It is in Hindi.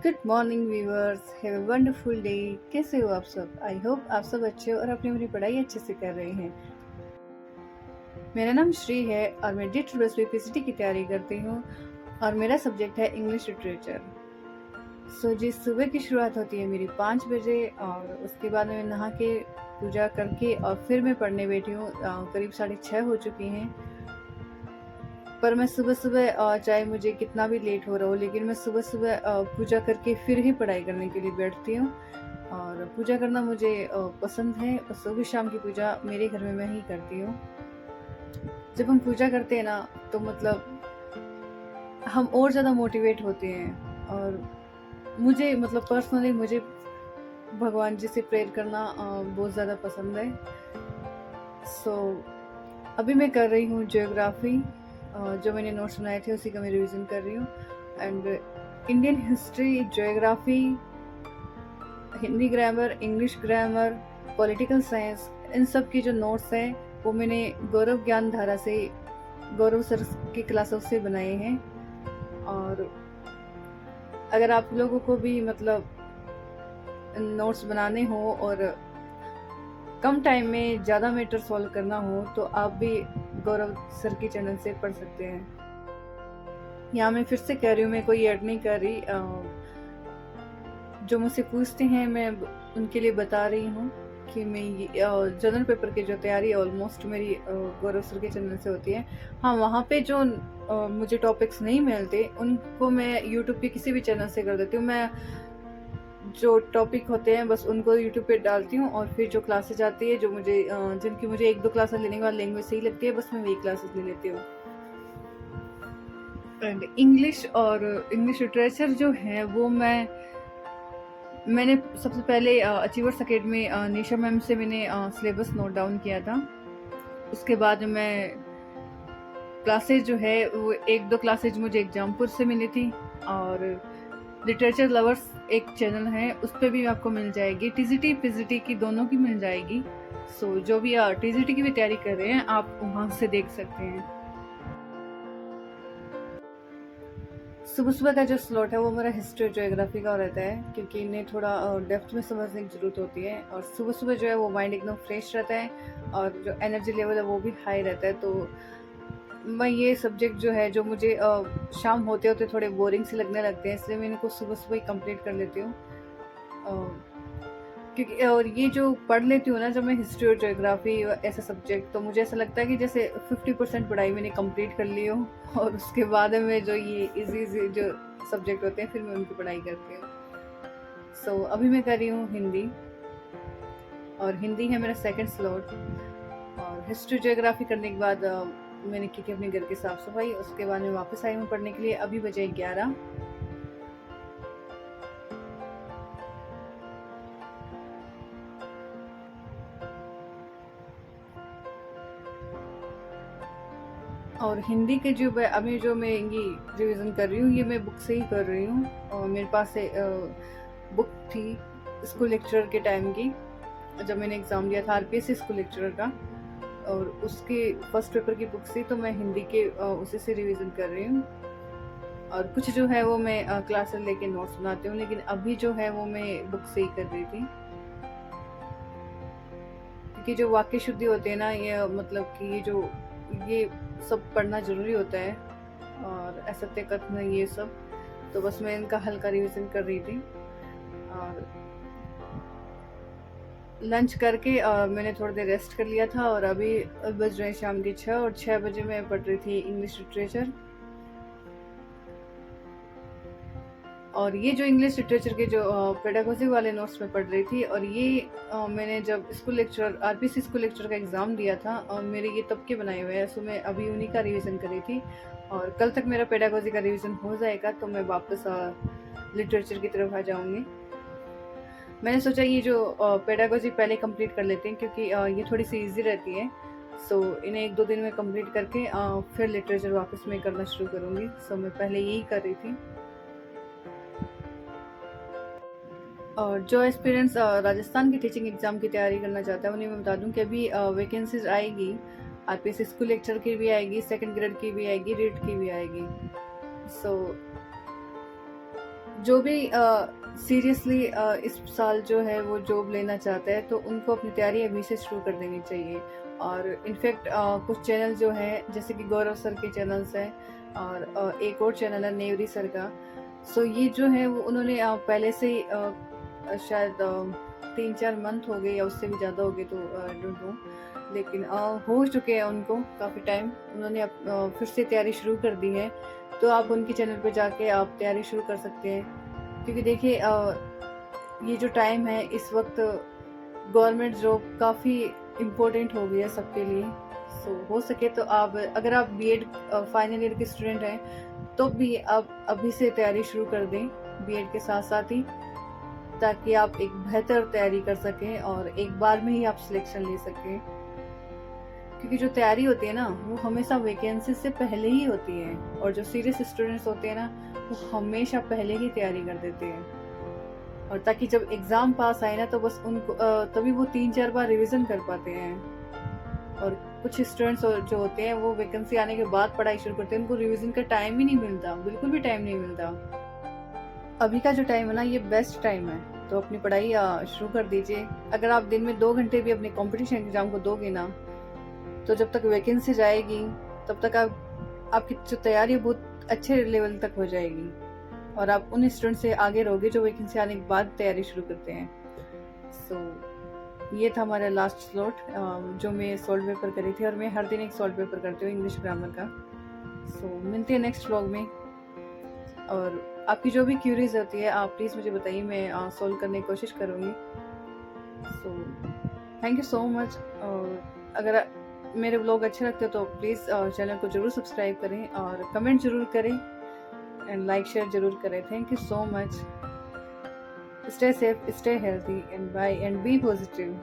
Good morning viewers, have a wonderful day. कैसे हो आप सब? आई होप आप सब अच्छे हो और अपनी अपनी पढ़ाई अच्छे से कर रहे हैं। मेरा नाम श्री है और मैं DEET पीसीटी की तैयारी करती हूँ और मेरा सब्जेक्ट है इंग्लिश लिटरेचर। जी, सुबह की शुरुआत होती है मेरी 5 बजे और उसके बाद मैं नहा के पूजा करके और फिर मैं पढ़ने बैठी हूँ। करीब 6:30 हो चुकी हैं। पर मैं सुबह-सुबह चाहे मुझे कितना भी लेट हो रहा हो, लेकिन मैं सुबह-सुबह पूजा करके फिर ही पढ़ाई करने के लिए बैठती हूँ। और पूजा करना मुझे पसंद है और सुबह शाम की पूजा मेरे घर में मैं ही करती हूँ। जब हम पूजा करते हैं ना, तो मतलब हम और ज़्यादा मोटिवेट होते हैं और मुझे मतलब पर्सनली मुझे भगवान जी से प्रेयर करना बहुत ज़्यादा पसंद है। सो अभी मैं कर रही हूँ ज्योग्राफी। जो मैंने नोट्स बनाए थे उसी का मैं रिवीजन कर रही हूँ। And Indian history, geography, Hindi grammar, English grammar, political science, इन सब की जो नोट्स हैं वो मैंने गौरव ज्ञान धारा से, गौरव सर की क्लासों से बनाए हैं। और अगर आप लोगों को भी मतलब नोट्स बनाने हो और कम टाइम में ज़्यादा मैटर सॉल्व करना हो तो आप भी गौरव सर की चैनल से पढ़ सकते हैं। यहाँ मैं फिर से कह रही हूँ, मैं कोई ऐड नहीं कर रही। जो मुझसे पूछते हैं मैं उनके लिए बता रही हूँ कि मैं ये जनरल पेपर की जो तैयारी ऑलमोस्ट मेरी गौरव सर के चैनल से होती है। हाँ, वहाँ पे जो मुझे टॉपिक्स नहीं मिलते उनको मैं यूट्यूब के किसी भी चैनल से कर देती हूँ। मैं जो टॉपिक होते हैं बस उनको यूट्यूब पे डालती हूँ और फिर जो क्लासेज आती है जो मुझे जिनकी मुझे 1-2 क्लासेस लेने के बाद लैंग्वेज सही लगती है, बस मैं वही क्लासेस ले लेती हूँ। एंड इंग्लिश और इंग्लिश लिटरेचर जो है वो मैंने सबसे पहले अचीवर्स अकेडमी निशा मैम से मैंने सिलेबस नोट डाउन किया था। उसके बाद मैं क्लासेज जो है वो 1-2 क्लासेज मुझे एग्जामपुर से मिली थी और लिटरेचर लवर्स एक चैनल है, उस पे भी आपको मिल जाएगी। टीजीटी पीजीटी की दोनों की मिल जाएगी। जो भी टीजीटी की भी तैयारी कर रहे हैं आप वहाँ से देख सकते हैं। सुबह-सुबह का जो स्लॉट है वो मेरा हिस्ट्री और ज्योग्राफी का रहता है, क्योंकि इन्हें थोड़ा डेप्थ में समझने की ज़रूरत होती है और सुबह-सुबह जो है वो माइंड एकदम फ्रेश रहता है और जो एनर्जी लेवल है वो भी हाई रहता है। तो मैं ये सब्जेक्ट जो है जो मुझे शाम होते-होते थोड़े बोरिंग से लगने लगते हैं, इसलिए मैं इनको सुबह-सुबह ही कंप्लीट कर लेती हूँ। क्योंकि और ये जो पढ़ लेती हूँ ना जब मैं हिस्ट्री और ज्योग्राफी ऐसा सब्जेक्ट, तो मुझे ऐसा लगता है कि जैसे 50% पढ़ाई मैंने कंप्लीट कर ली हो और उसके बाद में जो ये इजी जो सब्जेक्ट होते हैं फिर मैं उनकी पढ़ाई करती हूँ। अभी मैं कर रही हूँ हिंदी और हिंदी है मेरा सेकंड स्लॉट। और हिस्ट्री ज्योग्राफी करने के बाद मैंने की थी अपने घर की साफ सफाई। उसके बाद मैं वापस आई हूँ पढ़ने के लिए। अभी बजे 11। और हिंदी के जो अभी जो मैं ये रिवीजन कर रही हूँ ये मैं बुक से ही कर रही हूँ। और मेरे पास बुक थी स्कूल लेक्चरर के टाइम की, जब मैंने एग्ज़ाम दिया था आरपीएससी स्कूल लेक्चरर का, और उसके फर्स्ट पेपर की बुक थी, तो मैं हिंदी के उसी से रिवीजन कर रही हूँ। और कुछ जो है वो मैं क्लासेस लेके नोट्स बनाती हूँ, लेकिन अभी जो है वो मैं बुक से ही कर रही थी, क्योंकि जो वाक्य शुद्धि होती है ना, ये मतलब कि ये सब पढ़ना ज़रूरी होता है और असत्य कथन ये सब, तो बस मैं इनका हल्का रिवीजन कर रही थी। और लंच करके मैंने थोड़ी देर रेस्ट कर लिया था और अभी बज रहे हैं शाम के 6 और 6 बजे मैं पढ़ रही थी इंग्लिश लिटरेचर। और ये जो इंग्लिश लिटरेचर के जो पेडागोजी वाले नोट्स में पढ़ रही थी, और ये मैंने जब school lecture RPC school lecture का एग्ज़ाम दिया था और मेरे ये तब के बनाए हुए हैं, सो मैं अभी उन्हीं का रिवीजन कर रही थी। और कल तक मेरा पेडागोजी का रिवीजन हो जाएगा तो मैं वापस लिटरेचर की तरफ आ जाऊँगी। मैंने सोचा ये जो पेडागोजी पहले कंप्लीट कर लेते हैं, क्योंकि ये थोड़ी सी ईजी रहती है। इन्हें 1-2 दिन में कंप्लीट करके फिर लिटरेचर वापस मैं करना शुरू करूँगी। मैं पहले यही कर रही थी। और जो एस्पिरेंट्स राजस्थान की टीचिंग एग्ज़ाम की तैयारी करना चाहता है उन्हें मैं बता दूं कि अभी वैकेंसीज आएगी। आरपीएससी स्कूल लेक्चर की भी आएगी, सेकंड ग्रेड की भी आएगी, रीट की भी आएगी। सो जो भी सीरियसली इस साल जो है वो जॉब लेना चाहता है तो उनको अपनी तैयारी अभी से शुरू कर देनी चाहिए। और इनफैक्ट कुछ चैनल जो हैं जैसे कि गौरव सर के चैनल्स हैं और एक और चैनल है नेवरी सर का। सो ये जो है वो उन्होंने पहले से ही शायद 3-4 मंथ हो गए या उससे भी ज़्यादा हो गए, तो आई डोंट नो, लेकिन हो चुके हैं उनको काफ़ी टाइम, उन्होंने फिर से तैयारी शुरू कर दी है। तो आप उनके चैनल पे जाके आप तैयारी शुरू कर सकते हैं, क्योंकि देखिए ये जो टाइम है इस वक्त गवर्नमेंट जॉब काफ़ी इम्पोर्टेंट हो गई है सबके लिए। सो हो सके तो आप, अगर आप बीएड फाइनल ईयर के स्टूडेंट हैं तो भी आप अभी से तैयारी शुरू कर दें बीएड के साथ साथ ही, ताकि आप एक बेहतर तैयारी कर सकें और एक बार में ही आप सिलेक्शन ले सकें। क्योंकि जो तैयारी होती है ना वो हमेशा वैकेंसी से पहले ही होती है, और जो सीरियस स्टूडेंट्स होते हैं ना वो हमेशा पहले ही तैयारी कर देते हैं, और ताकि जब एग्ज़ाम पास आए ना तो बस उनको तभी वो 3-4 बार रिवीजन कर पाते हैं। और कुछ स्टूडेंट्स जो होते हैं वो वैकेंसी आने के बाद पढ़ाई शुरू करते हैं, उनको रिवीजन का टाइम ही नहीं मिलता, बिल्कुल भी टाइम नहीं मिलता। अभी का जो टाइम है ना ये बेस्ट टाइम है, तो अपनी पढ़ाई शुरू कर दीजिए। अगर आप दिन में 2 घंटे भी अपने कॉम्पिटिशन एग्जाम को दोगे ना, तो जब तक वैकेंसी जाएगी तब तक आपकी जो तैयारी है बहुत अच्छे लेवल तक हो जाएगी, और आप उन स्टूडेंट से आगे रहोगे जो वैकेंसी आने के बाद तैयारी शुरू करते हैं। सो ये था हमारा लास्ट स्लॉट जो मैं सॉल्व पेपर करी थी, और मैं हर दिन एक सॉल्व पेपर करती हूँ इंग्लिश ग्रामर का। सो मिलते हैं नेक्स्ट व्लॉग में, और आपकी जो भी क्यूरीज होती है आप प्लीज़ मुझे बताइए, मैं सॉल्व करने की कोशिश करूँगी। So thank you so much. और अगर मेरे व्लॉग अच्छे लगते हो तो प्लीज़ चैनल को ज़रूर सब्सक्राइब करें और कमेंट ज़रूर करें एंड लाइक शेयर ज़रूर करें। Thank you so much. Stay safe, stay healthy and bye and be positive.